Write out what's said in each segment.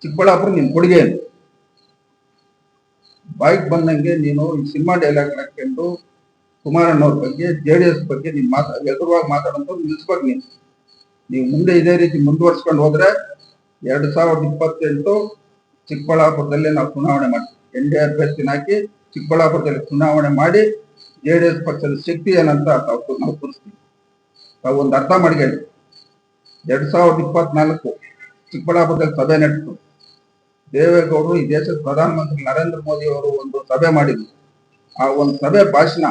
ಚಿಕ್ಕಬಳ್ಳಾಪುರ ನಿನ್ ಕೊಡುಗೆ ಏನು? ಬಾಯಿಗೆ ಬಂದಂಗೆ ನೀನು ಈ ಸಿನಿಮಾ ಡೈಲಾಗ್ ಹಾಕೊಂಡು ಕುಮಾರಣ್ಣವ್ರ ಬಗ್ಗೆ JDS ಬಗ್ಗೆ ನೀನ್ ಎದುರುವಾಗಿ ಮಾತಾಡೋದು ನಿಲ್ಸ್ಬೇಕು. ನೀವು ಮುಂದೆ ಇದೇ ರೀತಿ ಮುಂದುವರ್ಸ್ಕೊಂಡು ಹೋದ್ರೆ 2028 ಚಿಕ್ಕಬಳ್ಳಾಪುರದಲ್ಲಿ ನಾವು ಚುನಾವಣೆ ಮಾಡ್ತೀವಿ. NDA ಅಭ್ಯರ್ಥಿನ ಹಾಕಿ ಚಿಕ್ಕಬಳ್ಳಾಪುರದಲ್ಲಿ ಚುನಾವಣೆ ಮಾಡಿ JDS ಪಕ್ಷದ ಶಕ್ತಿ ಏನಂತ ನಾವು ತೋರಿಸ್ತೀವಿ. ನಾವು ಒಂದು ಅರ್ಥ ಮಾಡ್ಕೊಳ್ಳಿ. 2024 ಚಿಕ್ಕಬಳ್ಳಾಪುರದಲ್ಲಿ ಸಭೆ ನಡೆಸಿತು. ದೇವೇಗೌಡರು ಈ ದೇಶದ ಪ್ರಧಾನಮಂತ್ರಿ ನರೇಂದ್ರ ಮೋದಿ ಅವರು ಒಂದು ಸಭೆ ಮಾಡಿದ್ರು. ಆ ಒಂದು ಸಭೆ ಭಾಷಣ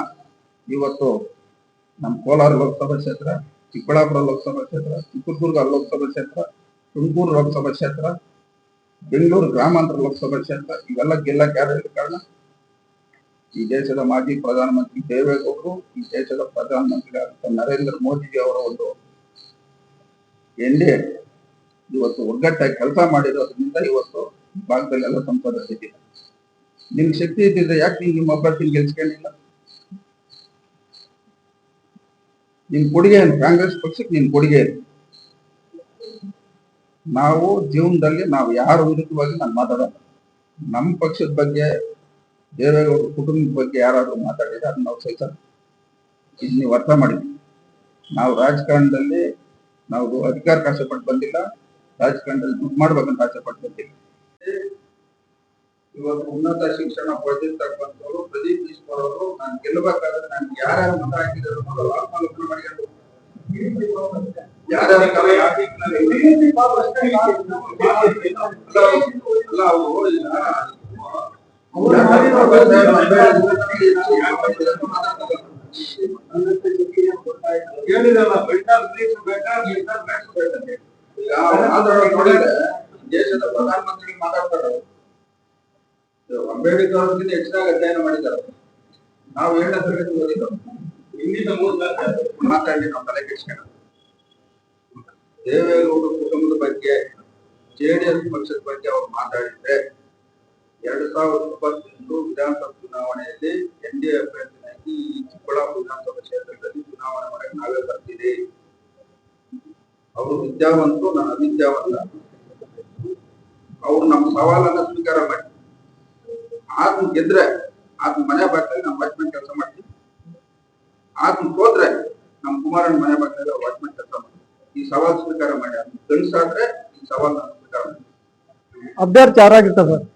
ಇವತ್ತು ನಮ್ಮ ಕೋಲಾರ ಲೋಕಸಭಾ ಕ್ಷೇತ್ರ, ಚಿಕ್ಕಬಳ್ಳಾಪುರ ಲೋಕಸಭಾ ಕ್ಷೇತ್ರ, ಚಿತ್ರದುರ್ಗ ಲೋಕಸಭಾ ಕ್ಷೇತ್ರ, ತುಮಕೂರು ಲೋಕಸಭಾ ಕ್ಷೇತ್ರ, ಬೆಂಗಳೂರು ಗ್ರಾಮಾಂತರ ಲೋಕಸಭಾ ಕ್ಷೇತ್ರ ಇವೆಲ್ಲ ಗೆಲ್ಲಕ್ಕೆ ಯಾರು ಕಾರಣ? ಈ ದೇಶದ ಮಾಜಿ ಪ್ರಧಾನಮಂತ್ರಿ ದೇವೇಗೌಡರು, ಈ ದೇಶದ ಪ್ರಧಾನಮಂತ್ರಿ ನರೇಂದ್ರ ಮೋದಿ ಅವರ ಒಂದು NDA ಇವತ್ತು ಒಗ್ಗಟ್ಟಾಗಿ ಕೆಲಸ ಮಾಡಿರೋದ್ರಿಂದ ಇವತ್ತು ಭಾಗದಲ್ಲೆಲ್ಲ ಸಂಸದರಿದೆ. ನಿಮ್ಗೆ ಶಕ್ತಿ ಇದ್ದಿದ್ರೆ ಯಾಕೆ ನಿಮ್ಮ ಅಭ್ಯರ್ಥಿನ ಗೆಲ್ಸ್ಕೊಂಡಿಲ್ಲ? ನಿನ್ ಕೊಡುಗೆ ಏನು? ಕಾಂಗ್ರೆಸ್ ಪಕ್ಷಕ್ಕೆ ನಿನ್ ಕೊಡುಗೆ ಏನು? ನಾವು ಜೀವನದಲ್ಲಿ ನಾವು ಯಾರ ವಿರುದ್ಧವಾಗಿ ನಾನು ಮಾತಾಡೋಣ. ನಮ್ಮ ಪಕ್ಷದ ಬಗ್ಗೆ, ದೇವೇಗೌಡ ಕುಟುಂಬದ ಬಗ್ಗೆ ಯಾರಾದ್ರೂ ಮಾತಾಡಿದ್ರೆ ಅದನ್ನ ನಾವು ಸಹಿತ ಇದು ನೀವು ಅರ್ಥ ಮಾಡಿದ್ವಿ. ನಾವು ರಾಜಕಾರಣದಲ್ಲಿ ನಾವು ಅಧಿಕಾರಕ್ಕೆ ಆಸೆಪಟ್ಟು ಬಂದಿಲ್ಲ, ರಾಜಕಾರಣದಲ್ಲಿ ದುಡ್ಡು ಮಾಡ್ಬೇಕಂತ ಆಸೆಪಟ್ಟು ಬಂದಿಲ್ಲ. ಇವತ್ತು ಉನ್ನತ ಶಿಕ್ಷಣ ಪಡೆದಿರ್ತಕ್ಕಂಥವ್ರು ಪ್ರದೀಪ್ ಈಶ್ವರ್ ಅವರು ನಾನು ಗೆಲ್ಲಬೇಕಾದ್ರೆ ನನ್ಗೆ ಯಾರ್ಯಾರು ಮತ ಹಾಕಿದ್ರು ಅನ್ನೋದು ಆತ್ಮಾಲೋಚನೆ ಮಾಡಿಕೊಂಡು ಯಾರ್ಯಾರ ದೇಶದ ಪ್ರಧಾನಮಂತ್ರಿ ಮಾತಾಡ್ತಾರೆ. ಅಂಬೇಡ್ಕರ್ ಅವ್ರಿಗಿಂತ ಹೆಚ್ಚಾಗಿ ಅಧ್ಯಯನ ಮಾಡಿದ್ದಾರೆ. ನಾವು 7ನೇ ತರಗತಿ ಓದಿದ್ದವು. ಇಂದಿನ 3 ಮಾತಾಡಿ ನಾವು ತಲೆ ಕೆಡಿಸ್ಕೊಂಡು ದೇವೇಗೌಡ ಕುಟುಂಬದ ಬಗ್ಗೆ, JDS ಪಕ್ಷದ ಬಗ್ಗೆ ಅವ್ರು ಮಾತಾಡಿದ್ರೆ 2028 ವಿಧಾನಸಭಾ ಚುನಾವಣೆಯಲ್ಲಿ NDA ಅಭ್ಯರ್ಥಿಯಾಗಿ ಈ ಚಿಕ್ಕಬಳ್ಳಾಪುರ ವಿಧಾನಸಭಾ ಕ್ಷೇತ್ರದಲ್ಲಿ ಚುನಾವಣೆ ಮಾಡಕ್ಕೆ ನಾವೇ ಬರ್ತೀವಿ. ಅವರು ವಿದ್ಯಾವಂತರು, ನಾನು ಅವಿದ್ಯಾವಂತ. ಅವ್ರು ನಮ್ಮ ಸವಾಲನ್ನ ಸ್ವೀಕಾರ ಮಾಡಿ ಆದ್ನ ಗೆದ್ರೆ ಆದ್ನ ಮನೆ ಬಾಗಿಲಲ್ಲಿ ನಾವು ವಾಚ್ಮೆಂಟ್ ಕೆಲಸ ಮಾಡ್ತೀವಿ. ಆದ್ನ ಹೋದ್ರೆ ನಮ್ಮ ಕುಮಾರಣ್ಣ ಮನೆ ಬಾಗಿಲಲ್ಲಿ ವಾಚ್ಮೆಂಟ್ ಕೆಲಸ ಮಾಡ್ತೀವಿ. ಈ ಸವಾಲ್ ಸ್ವೀಕಾರ ಮಾಡಿ ಅದನ್ನ ಗಂಡಸಾದ್ರೆ ಈ ಸವಾಲ್ ಸ್ವೀಕಾರ ಮಾಡಿ. ಅಭ್ಯರ್ಥಿ ಯಾರಾಗಿರ್ತಾರೆ ಸರ್?